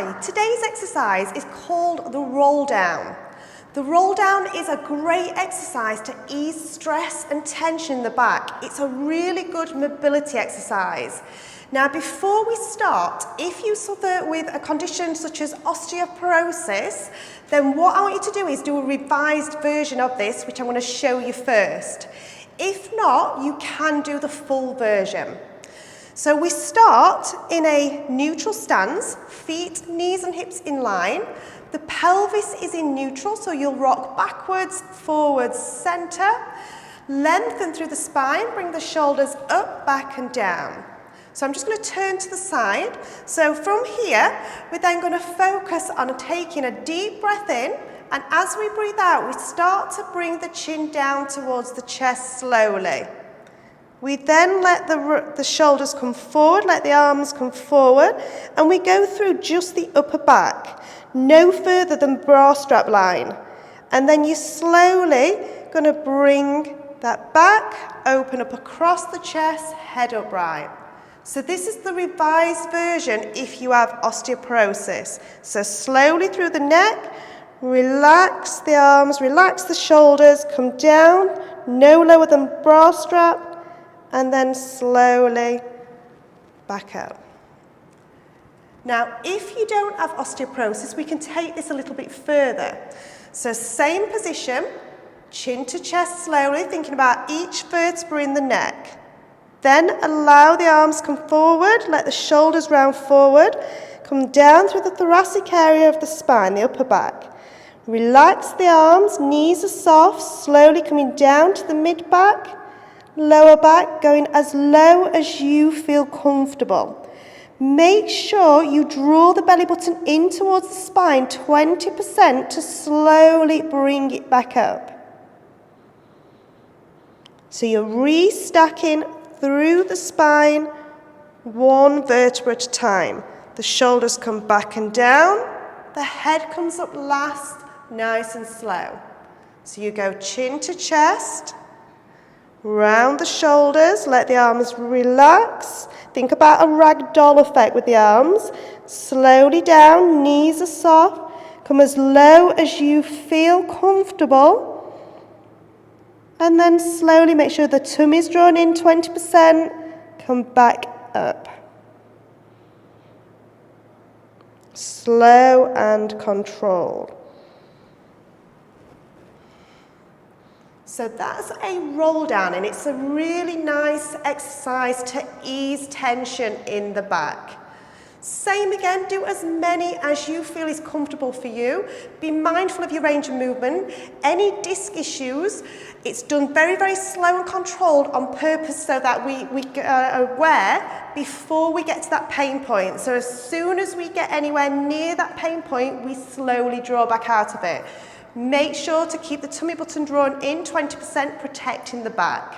Hi, today's exercise is called the roll down. The roll down is a great exercise to ease stress and tension in the back. It's a really good mobility exercise. Now, before we start, if you suffer with a condition such as osteoporosis, then what I want you to do is do a revised version of this, which I'm going to show you first. If not, you can do the full version. So we start in a neutral stance, feet, knees and hips in line. The pelvis is in neutral, so you'll rock backwards, forwards, centre. Lengthen through the spine, bring the shoulders up, back and down. So I'm just going to turn to the side. So from here, we're then going to focus on taking a deep breath in, and as we breathe out, we start to bring the chin down towards the chest slowly. We then let the shoulders come forward, let the arms come forward, and we go through just the upper back, no further than bra strap line. And then you're slowly going to bring that back, open up across the chest, head upright. So this is the revised version if you have osteoporosis. So slowly through the neck, relax the arms, relax the shoulders, come down, no lower than bra strap, and then slowly back up. Now, if you don't have osteoporosis, we can take this a little bit further. So same position, chin to chest slowly, thinking about each vertebra in the neck. Then allow the arms come forward, let the shoulders round forward, come down through the thoracic area of the spine, the upper back. Relax the arms, knees are soft, slowly coming down to the mid-back, lower back, going as low as you feel comfortable. Make sure you draw the belly button in towards the spine 20% to slowly bring it back up. So you're restacking through the spine, one vertebra at a time. The shoulders come back and down, the head comes up last, nice and slow. So you go chin to chest, round the shoulders, let the arms relax. Think about a ragdoll effect with the arms. Slowly down, knees are soft. Come as low as you feel comfortable. And then slowly make sure the tummy's drawn in 20%. Come back up. Slow and controlled. So that's a roll down, and it's a really nice exercise to ease tension in the back. Same again, do as many as you feel is comfortable for you. Be mindful of your range of movement. Any disc issues, it's done very, very slow and controlled on purpose so that we are aware before we get to that pain point. So as soon as we get anywhere near that pain point, we slowly draw back out of it. Make sure to keep the tummy button drawn in 20%, protecting the back.